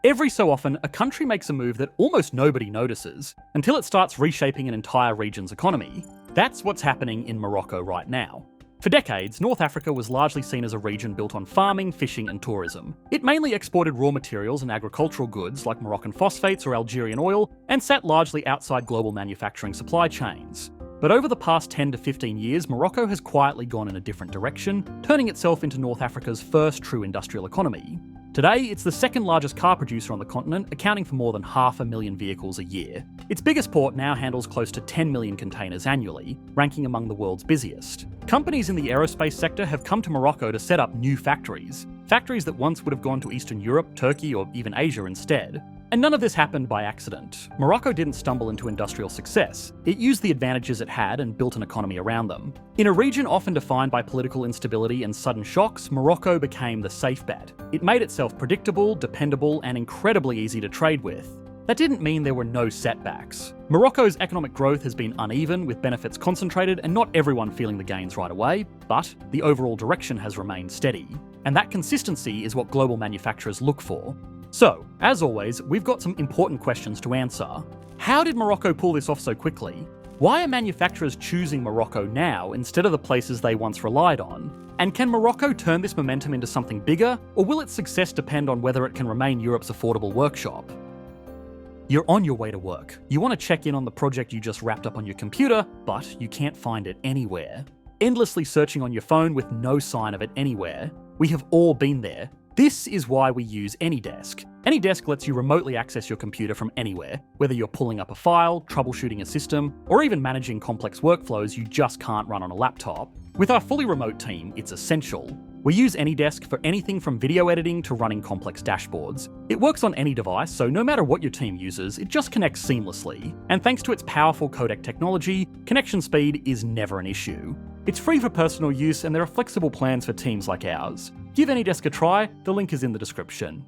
Every so often, a country makes a move that almost nobody notices, until it starts reshaping an entire region's economy. That's what's happening in Morocco right now. For decades, North Africa was largely seen as a region built on farming, fishing and tourism. It mainly exported raw materials and agricultural goods like Moroccan phosphates or Algerian oil, and sat largely outside global manufacturing supply chains. But over the past 10 to 15 years, Morocco has quietly gone in a different direction, turning itself into North Africa's first true industrial economy. Today, it's the second largest car producer on the continent, accounting for more than 500,000 vehicles a year. Its biggest port now handles close to 10 million containers annually, ranking among the world's busiest. Companies in the aerospace sector have come to Morocco to set up new factories that once would have gone to Eastern Europe, Turkey, or even Asia instead. And none of this happened by accident. Morocco didn't stumble into industrial success. It used the advantages it had and built an economy around them. In a region often defined by political instability and sudden shocks, Morocco became the safe bet. It made itself predictable, dependable, and incredibly easy to trade with. That didn't mean there were no setbacks. Morocco's economic growth has been uneven, with benefits concentrated and not everyone feeling the gains right away, but the overall direction has remained steady. And that consistency is what global manufacturers look for. So, as always, we've got some important questions to answer. How did Morocco pull this off so quickly? Why are manufacturers choosing Morocco now instead of the places they once relied on? And can Morocco turn this momentum into something bigger, or will its success depend on whether it can remain Europe's affordable workshop? You're on your way to work. You want to check in on the project you just wrapped up on your computer, but you can't find it anywhere. Endlessly searching on your phone with no sign of it anywhere. We have all been there. This is why we use AnyDesk. AnyDesk lets you remotely access your computer from anywhere, whether you're pulling up a file, troubleshooting a system, or even managing complex workflows you just can't run on a laptop. With our fully remote team, it's essential. We use AnyDesk for anything from video editing to running complex dashboards. It works on any device, so no matter what your team uses, it just connects seamlessly. And thanks to its powerful codec technology, connection speed is never an issue. It's free for personal use, and there are flexible plans for teams like ours. Give AnyDesk a try, the link is in the description.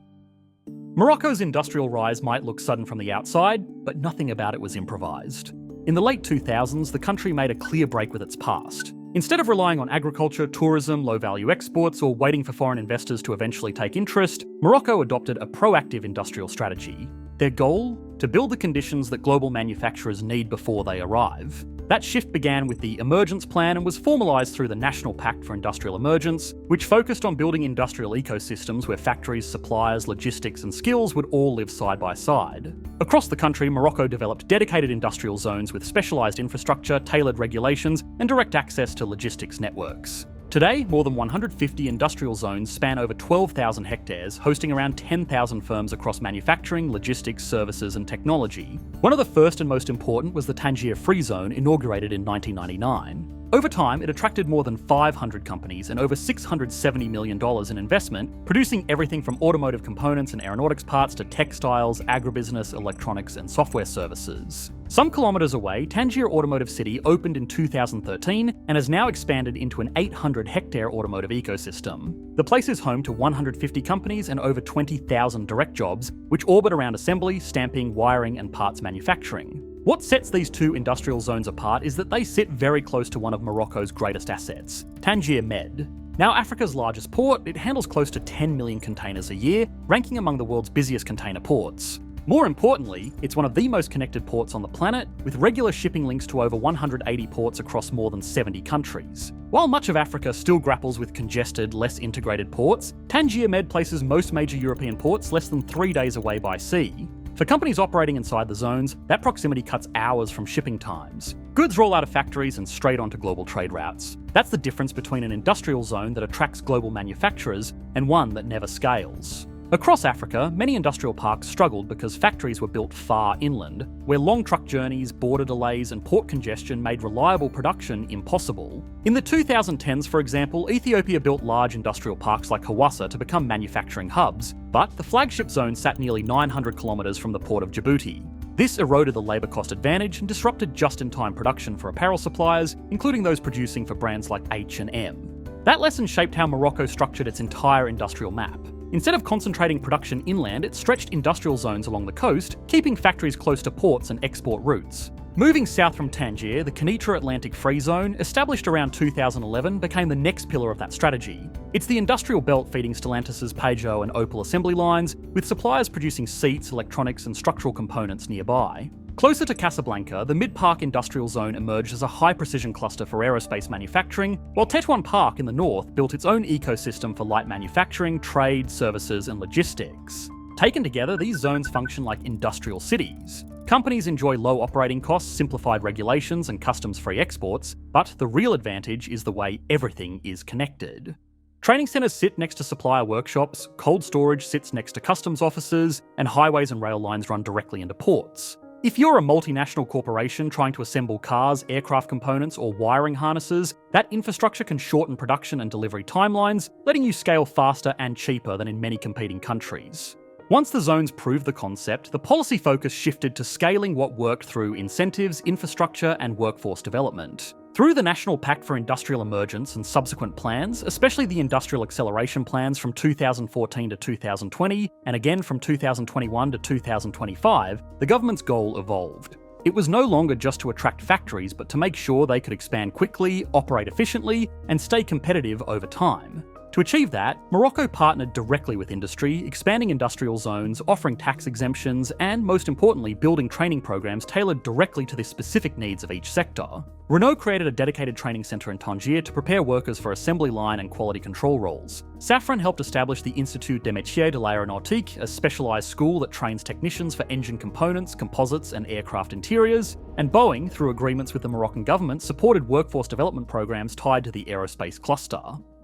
Morocco's industrial rise might look sudden from the outside, but nothing about it was improvised. In the late 2000s, the country made a clear break with its past. Instead of relying on agriculture, tourism, low-value exports, or waiting for foreign investors to eventually take interest, Morocco adopted a proactive industrial strategy. Their goal? To build the conditions that global manufacturers need before they arrive. That shift began with the Emergence Plan and was formalised through the National Pact for Industrial Emergence, which focused on building industrial ecosystems where factories, suppliers, logistics and skills would all live side by side. Across the country, Morocco developed dedicated industrial zones with specialised infrastructure, tailored regulations and direct access to logistics networks. Today, more than 150 industrial zones span over 12,000 hectares, hosting around 10,000 firms across manufacturing, logistics, services and technology. One of the first and most important was the Tangier Free Zone, inaugurated in 1999. Over time, it attracted more than 500 companies and over $670 million in investment, producing everything from automotive components and aeronautics parts to textiles, agribusiness, electronics and software services. Some kilometres away, Tangier Automotive City opened in 2013 and has now expanded into an 800-hectare automotive ecosystem. The place is home to 150 companies and over 20,000 direct jobs, which orbit around assembly, stamping, wiring and parts manufacturing. What sets these two industrial zones apart is that they sit very close to one of Morocco's greatest assets, Tangier Med. Now Africa's largest port, it handles close to 10 million containers a year, ranking among the world's busiest container ports. More importantly, it's one of the most connected ports on the planet, with regular shipping links to over 180 ports across more than 70 countries. While much of Africa still grapples with congested, less integrated ports, Tangier Med places most major European ports less than 3 days away by sea. For companies operating inside the zones, that proximity cuts hours from shipping times. Goods roll out of factories and straight onto global trade routes. That's the difference between an industrial zone that attracts global manufacturers and one that never scales. Across Africa, many industrial parks struggled because factories were built far inland, where long truck journeys, border delays and port congestion made reliable production impossible. In the 2010s, for example, Ethiopia built large industrial parks like Hawassa to become manufacturing hubs, but the flagship zone sat nearly 900 kilometres from the port of Djibouti. This eroded the labour cost advantage and disrupted just-in-time production for apparel suppliers, including those producing for brands like H&M. That lesson shaped how Morocco structured its entire industrial map. Instead of concentrating production inland, it stretched industrial zones along the coast, keeping factories close to ports and export routes. Moving south from Tangier, the Kenitra Atlantic Free Zone, established around 2011, became the next pillar of that strategy. It's the industrial belt feeding Stellantis' Peugeot and Opel assembly lines, with suppliers producing seats, electronics and structural components nearby. Closer to Casablanca, the Mid-Park Industrial Zone emerged as a high-precision cluster for aerospace manufacturing, while Tetuan Park in the north built its own ecosystem for light manufacturing, trade, services and logistics. Taken together, these zones function like industrial cities. Companies enjoy low operating costs, simplified regulations and customs-free exports, but the real advantage is the way everything is connected. Training centres sit next to supplier workshops, cold storage sits next to customs offices, and highways and rail lines run directly into ports. If you're a multinational corporation trying to assemble cars, aircraft components, or wiring harnesses, that infrastructure can shorten production and delivery timelines, letting you scale faster and cheaper than in many competing countries. Once the zones proved the concept, the policy focus shifted to scaling what worked through incentives, infrastructure, and workforce development. Through the National Pact for Industrial Emergence and subsequent plans, especially the Industrial Acceleration Plans from 2014 to 2020, and again from 2021 to 2025, the government's goal evolved. It was no longer just to attract factories, but to make sure they could expand quickly, operate efficiently, and stay competitive over time. To achieve that, Morocco partnered directly with industry, expanding industrial zones, offering tax exemptions, and most importantly, building training programs tailored directly to the specific needs of each sector. Renault created a dedicated training centre in Tangier to prepare workers for assembly line and quality control roles. Safran helped establish the Institut des Métiers de l'Aéronautique, a specialised school that trains technicians for engine components, composites, and aircraft interiors. And Boeing, through agreements with the Moroccan government, supported workforce development programs tied to the aerospace cluster.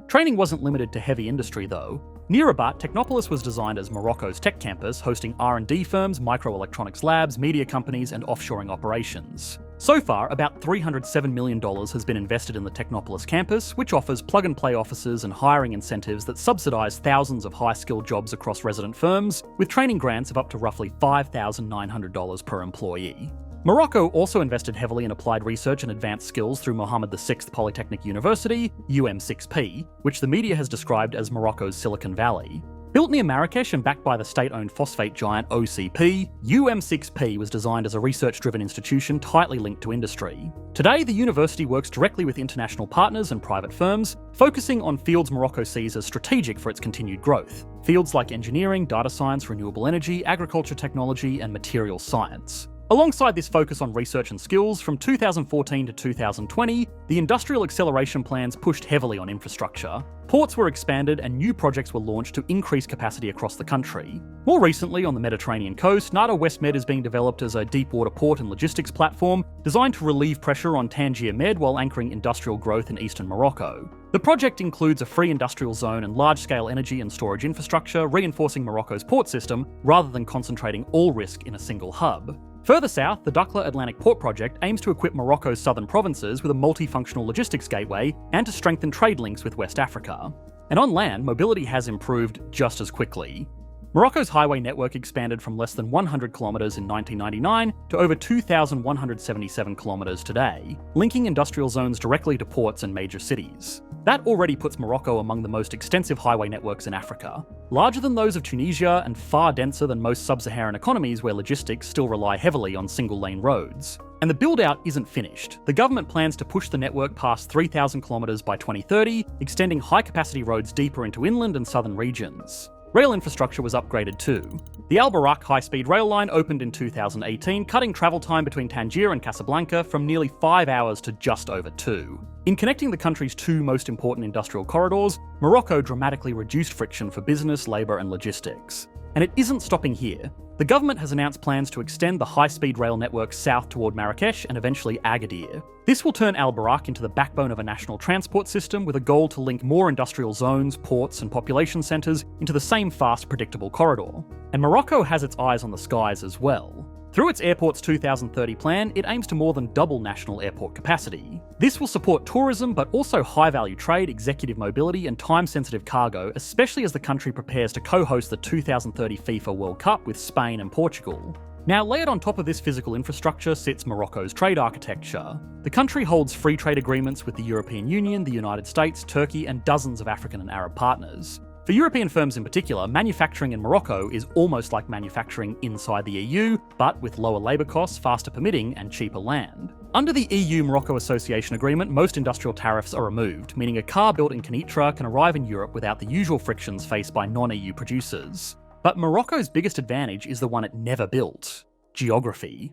Training wasn't limited to heavy industry though. Near Rabat, Technopolis was designed as Morocco's tech campus, hosting R&D firms, microelectronics labs, media companies, and offshoring operations. So far, about $307 million has been invested in the Technopolis campus, which offers plug-and-play offices and hiring incentives that subsidise thousands of high-skilled jobs across resident firms, with training grants of up to roughly $5,900 per employee. Morocco also invested heavily in applied research and advanced skills through Mohammed VI Polytechnic University, UM6P, which the media has described as Morocco's Silicon Valley. Built near Marrakesh and backed by the state-owned phosphate giant OCP, UM6P was designed as a research-driven institution tightly linked to industry. Today, the university works directly with international partners and private firms, focusing on fields Morocco sees as strategic for its continued growth. Fields like engineering, data science, renewable energy, agriculture technology, and materials science. Alongside this focus on research and skills, from 2014 to 2020, the industrial acceleration plans pushed heavily on infrastructure. Ports were expanded and new projects were launched to increase capacity across the country. More recently, on the Mediterranean coast, Nada West Med is being developed as a deep-water port and logistics platform designed to relieve pressure on Tangier Med while anchoring industrial growth in eastern Morocco. The project includes a free industrial zone and large-scale energy and storage infrastructure, reinforcing Morocco's port system rather than concentrating all risk in a single hub. Further south, the Dakhla Atlantic Port Project aims to equip Morocco's southern provinces with a multifunctional logistics gateway and to strengthen trade links with West Africa. And on land, mobility has improved just as quickly. Morocco's highway network expanded from less than 100 kilometres in 1999 to over 2,177 kilometres today, linking industrial zones directly to ports and major cities. That already puts Morocco among the most extensive highway networks in Africa, larger than those of Tunisia and far denser than most sub-Saharan economies where logistics still rely heavily on single-lane roads. And the build-out isn't finished. The government plans to push the network past 3,000 kilometres by 2030, extending high-capacity roads deeper into inland and southern regions. Rail infrastructure was upgraded too. The Al Barak high-speed rail line opened in 2018, cutting travel time between Tangier and Casablanca from nearly 5 hours to just over 2. In connecting the country's two most important industrial corridors, Morocco dramatically reduced friction for business, labour and logistics. And it isn't stopping here. The government has announced plans to extend the high-speed rail network south toward Marrakesh and eventually Agadir. This will turn Al Barak into the backbone of a national transport system with a goal to link more industrial zones, ports and population centres into the same fast, predictable corridor. And Morocco has its eyes on the skies as well. Through its Airports 2030 plan, it aims to more than double national airport capacity. This will support tourism, but also high-value trade, executive mobility, and time-sensitive cargo, especially as the country prepares to co-host the 2030 FIFA World Cup with Spain and Portugal. Now, layered on top of this physical infrastructure sits Morocco's trade architecture. The country holds free trade agreements with the European Union, the United States, Turkey, and dozens of African and Arab partners. For European firms in particular, manufacturing in Morocco is almost like manufacturing inside the EU, but with lower labour costs, faster permitting, and cheaper land. Under the EU-Morocco Association Agreement, most industrial tariffs are removed, meaning a car built in Kenitra can arrive in Europe without the usual frictions faced by non-EU producers. But Morocco's biggest advantage is the one it never built: geography.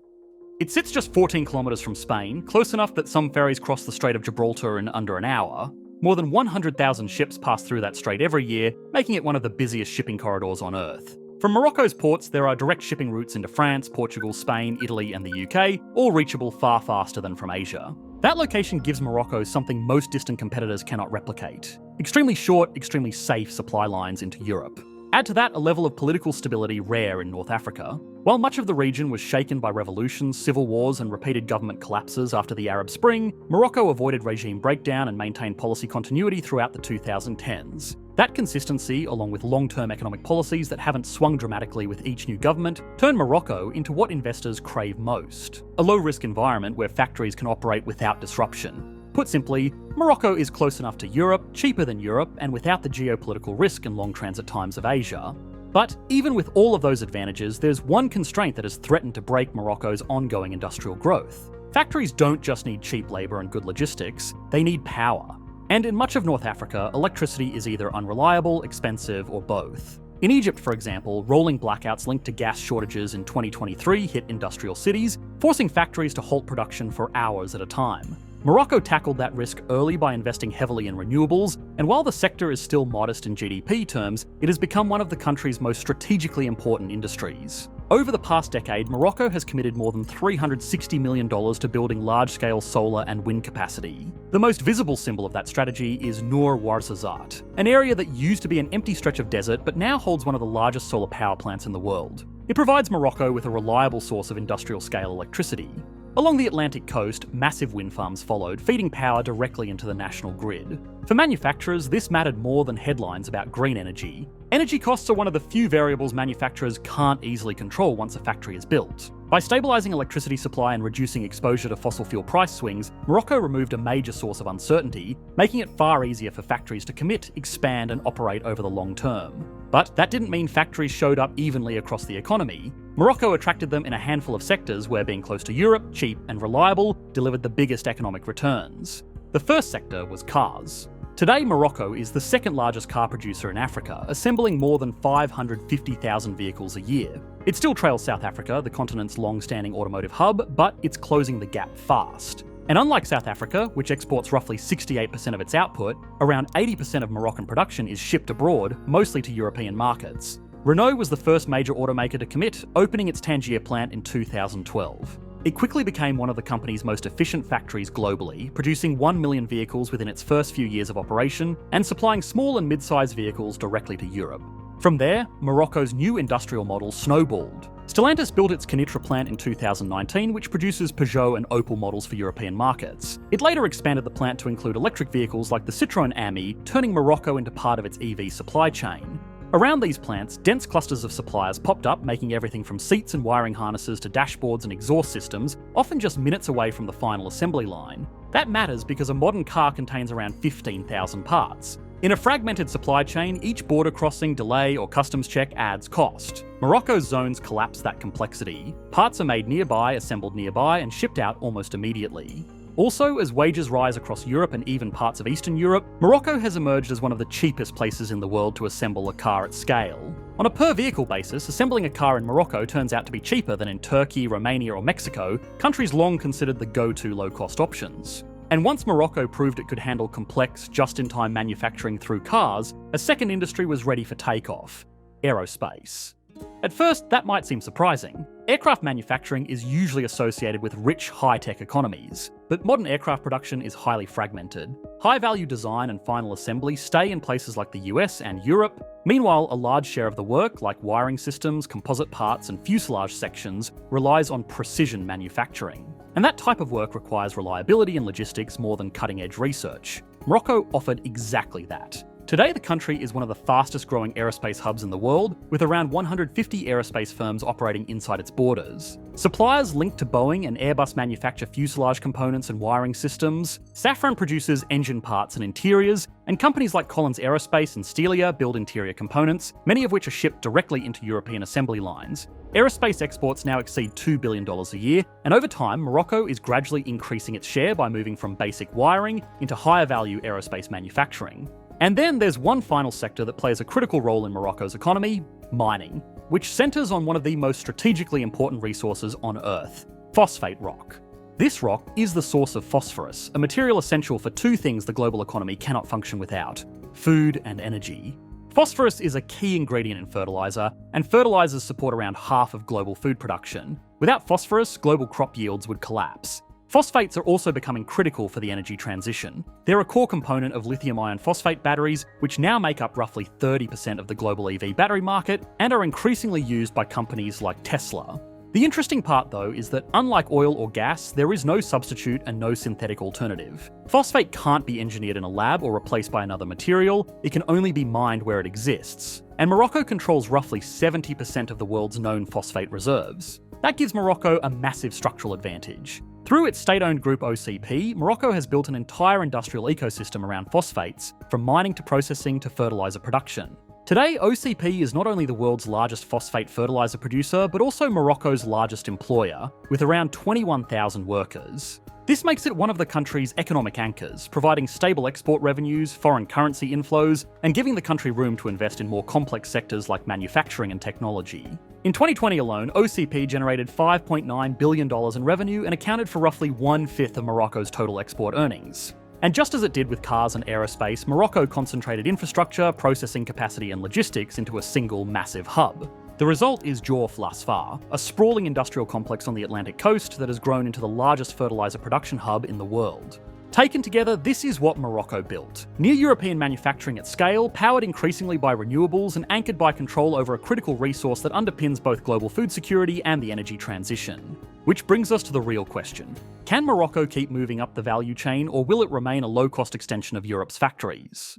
It sits just 14 kilometres from Spain, close enough that some ferries cross the Strait of Gibraltar in under an hour. More than 100,000 ships pass through that strait every year, making it one of the busiest shipping corridors on Earth. From Morocco's ports, there are direct shipping routes into France, Portugal, Spain, Italy, and the UK, all reachable far faster than from Asia. That location gives Morocco something most distant competitors cannot replicate: extremely short, extremely safe supply lines into Europe. Add to that a level of political stability rare in North Africa. While much of the region was shaken by revolutions, civil wars, and repeated government collapses after the Arab Spring, Morocco avoided regime breakdown and maintained policy continuity throughout the 2010s. That consistency, along with long-term economic policies that haven't swung dramatically with each new government, turned Morocco into what investors crave most: a low-risk environment where factories can operate without disruption. Put simply, Morocco is close enough to Europe, cheaper than Europe, and without the geopolitical risk and long transit times of Asia. But even with all of those advantages, there's one constraint that has threatened to break Morocco's ongoing industrial growth. Factories don't just need cheap labour and good logistics, they need power. And in much of North Africa, electricity is either unreliable, expensive, or both. In Egypt, for example, rolling blackouts linked to gas shortages in 2023 hit industrial cities, forcing factories to halt production for hours at a time. Morocco tackled that risk early by investing heavily in renewables, and while the sector is still modest in GDP terms, it has become one of the country's most strategically important industries. Over the past decade, Morocco has committed more than $360 million to building large-scale solar and wind capacity. The most visible symbol of that strategy is Noor Ouarzazate, an area that used to be an empty stretch of desert but now holds one of the largest solar power plants in the world. It provides Morocco with a reliable source of industrial-scale electricity. Along the Atlantic coast, massive wind farms followed, feeding power directly into the national grid. For manufacturers, this mattered more than headlines about green energy. Energy costs are one of the few variables manufacturers can't easily control once a factory is built. By stabilising electricity supply and reducing exposure to fossil fuel price swings, Morocco removed a major source of uncertainty, making it far easier for factories to commit, expand, and operate over the long term. But that didn't mean factories showed up evenly across the economy. Morocco attracted them in a handful of sectors where being close to Europe, cheap and reliable, delivered the biggest economic returns. The first sector was cars. Today, Morocco is the second largest car producer in Africa, assembling more than 550,000 vehicles a year. It still trails South Africa, the continent's long-standing automotive hub, but it's closing the gap fast. And unlike South Africa, which exports roughly 68% of its output, around 80% of Moroccan production is shipped abroad, mostly to European markets. Renault was the first major automaker to commit, opening its Tangier plant in 2012. It quickly became one of the company's most efficient factories globally, producing 1 million vehicles within its first few years of operation, and supplying small and mid-sized vehicles directly to Europe. From there, Morocco's new industrial model snowballed. Stellantis built its Kenitra plant in 2019, which produces Peugeot and Opel models for European markets. It later expanded the plant to include electric vehicles like the Citroën Ami, turning Morocco into part of its EV supply chain. Around these plants, dense clusters of suppliers popped up, making everything from seats and wiring harnesses to dashboards and exhaust systems, often just minutes away from the final assembly line. That matters because a modern car contains around 15,000 parts. In a fragmented supply chain, each border crossing, delay, or customs check adds cost. Morocco's zones collapse that complexity. Parts are made nearby, assembled nearby, and shipped out almost immediately. Also, as wages rise across Europe and even parts of Eastern Europe, Morocco has emerged as one of the cheapest places in the world to assemble a car at scale. On a per-vehicle basis, assembling a car in Morocco turns out to be cheaper than in Turkey, Romania, or Mexico, countries long considered the go-to low-cost options. And once Morocco proved it could handle complex, just-in-time manufacturing through cars, a second industry was ready for takeoff: aerospace. At first, that might seem surprising. Aircraft manufacturing is usually associated with rich, high-tech economies, but modern aircraft production is highly fragmented. High-value design and final assembly stay in places like the US and Europe. Meanwhile, a large share of the work, like wiring systems, composite parts, and fuselage sections, relies on precision manufacturing. And that type of work requires reliability and logistics more than cutting-edge research. Morocco offered exactly that. Today, the country is one of the fastest growing aerospace hubs in the world, with around 150 aerospace firms operating inside its borders. Suppliers linked to Boeing and Airbus manufacture fuselage components and wiring systems, Safran produces engine parts and interiors, and companies like Collins Aerospace and Stelia build interior components, many of which are shipped directly into European assembly lines. Aerospace exports now exceed $2 billion a year, and over time, Morocco is gradually increasing its share by moving from basic wiring into higher value aerospace manufacturing. And then there's one final sector that plays a critical role in Morocco's economy: mining, which centres on one of the most strategically important resources on Earth: phosphate rock. This rock is the source of phosphorus, a material essential for two things the global economy cannot function without: food and energy. Phosphorus is a key ingredient in fertiliser, and fertilisers support around half of global food production. Without phosphorus, global crop yields would collapse. Phosphates are also becoming critical for the energy transition. They're a core component of lithium iron phosphate batteries, which now make up roughly 30% of the global EV battery market and are increasingly used by companies like Tesla. The interesting part, though, is that unlike oil or gas, there is no substitute and no synthetic alternative. Phosphate can't be engineered in a lab or replaced by another material, it can only be mined where it exists. And Morocco controls roughly 70% of the world's known phosphate reserves. That gives Morocco a massive structural advantage. Through its state-owned group OCP, Morocco has built an entire industrial ecosystem around phosphates, from mining to processing to fertiliser production. Today, OCP is not only the world's largest phosphate fertiliser producer, but also Morocco's largest employer, with around 21,000 workers. This makes it one of the country's economic anchors, providing stable export revenues, foreign currency inflows, and giving the country room to invest in more complex sectors like manufacturing and technology. In 2020 alone, OCP generated $5.9 billion in revenue and accounted for roughly 1/5 of Morocco's total export earnings. And just as it did with cars and aerospace, Morocco concentrated infrastructure, processing capacity and logistics into a single massive hub. The result is Jorf Lasfar, a sprawling industrial complex on the Atlantic coast that has grown into the largest fertiliser production hub in the world. Taken together, this is what Morocco built. Near-European manufacturing at scale, powered increasingly by renewables and anchored by control over a critical resource that underpins both global food security and the energy transition. Which brings us to the real question. Can Morocco keep moving up the value chain, or will it remain a low-cost extension of Europe's factories?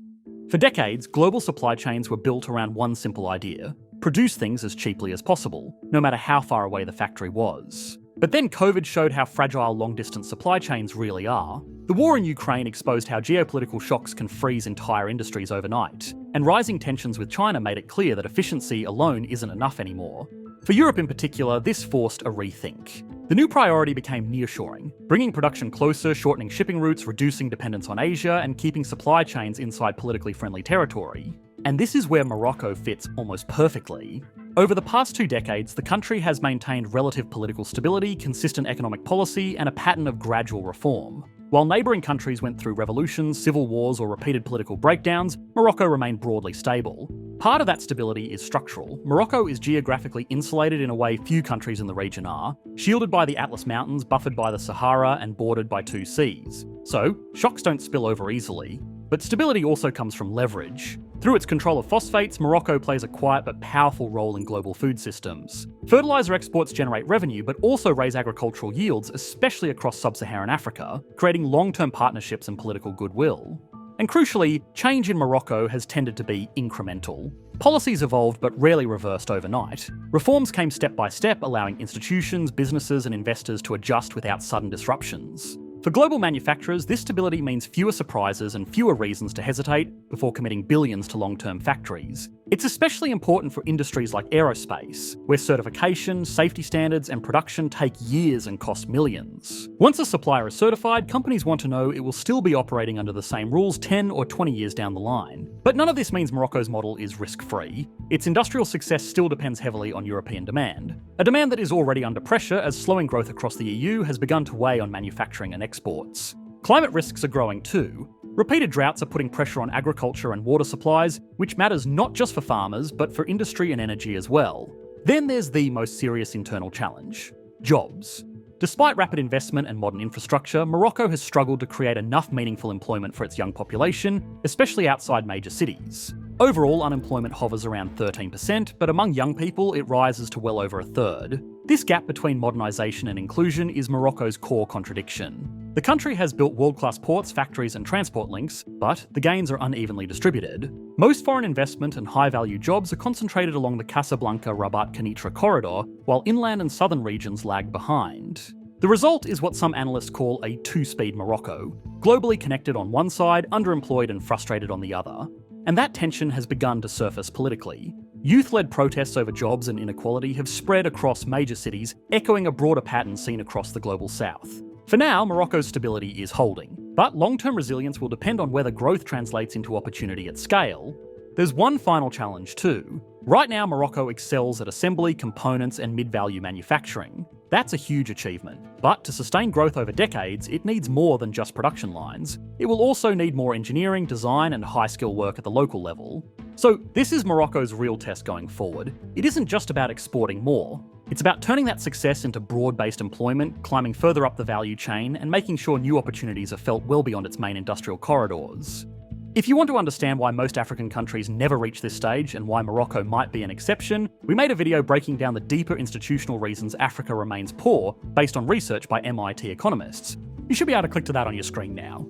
For decades, global supply chains were built around one simple idea: produce things as cheaply as possible, no matter how far away the factory was. But then COVID showed how fragile long-distance supply chains really are. The war in Ukraine exposed how geopolitical shocks can freeze entire industries overnight, and rising tensions with China made it clear that efficiency alone isn't enough anymore. For Europe in particular, this forced a rethink. The new priority became nearshoring, bringing production closer, shortening shipping routes, reducing dependence on Asia, and keeping supply chains inside politically friendly territory. And this is where Morocco fits almost perfectly. Over the past 2 decades, the country has maintained relative political stability, consistent economic policy, and a pattern of gradual reform. While neighbouring countries went through revolutions, civil wars, or repeated political breakdowns, Morocco remained broadly stable. Part of that stability is structural. Morocco is geographically insulated in a way few countries in the region are, shielded by the Atlas Mountains, buffered by the Sahara, and bordered by 2 seas. So, shocks don't spill over easily. But stability also comes from leverage. Through its control of phosphates, Morocco plays a quiet but powerful role in global food systems. Fertiliser exports generate revenue, but also raise agricultural yields, especially across sub-Saharan Africa, creating long-term partnerships and political goodwill. And crucially, change in Morocco has tended to be incremental. Policies evolved but rarely reversed overnight. Reforms came step by step, allowing institutions, businesses, and investors to adjust without sudden disruptions. For global manufacturers, this stability means fewer surprises and fewer reasons to hesitate before committing billions to long-term factories. It's especially important for industries like aerospace, where certification, safety standards, and production take years and cost millions. Once a supplier is certified, companies want to know it will still be operating under the same rules 10 or 20 years down the line. But none of this means Morocco's model is risk-free. Its industrial success still depends heavily on European demand. A demand that is already under pressure as slowing growth across the EU has begun to weigh on manufacturing and exports. Climate risks are growing too. Repeated droughts are putting pressure on agriculture and water supplies, which matters not just for farmers, but for industry and energy as well. Then there's the most serious internal challenge: jobs. Despite rapid investment and modern infrastructure, Morocco has struggled to create enough meaningful employment for its young population, especially outside major cities. Overall, unemployment hovers around 13%, but among young people, it rises to well over a third. This gap between modernisation and inclusion is Morocco's core contradiction. The The country has built world-class ports, factories and transport links, but the gains are unevenly distributed. Most foreign investment and high-value jobs are concentrated along the Casablanca-Rabat-Kenitra corridor, while inland and southern regions lag behind. The result is what some analysts call a two-speed Morocco, globally connected on one side, underemployed and frustrated on the other. And that tension has begun to surface politically. Youth-led protests over jobs and inequality have spread across major cities, echoing a broader pattern seen across the global south. For now, Morocco's stability is holding, but long-term resilience will depend on whether growth translates into opportunity at scale. There's one final challenge too. Right now, Morocco excels at assembly, components and mid-value manufacturing. That's a huge achievement, but to sustain growth over decades, it needs more than just production lines. It will also need more engineering, design and high-skill work at the local level. So this is Morocco's real test going forward. It isn't just about exporting more. It's about turning that success into broad-based employment, climbing further up the value chain, and making sure new opportunities are felt well beyond its main industrial corridors. If you want to understand why most African countries never reach this stage and why Morocco might be an exception, we made a video breaking down the deeper institutional reasons Africa remains poor, based on research by MIT economists. You should be able to click to that on your screen now.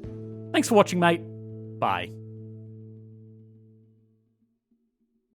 Thanks for watching, mate. Bye.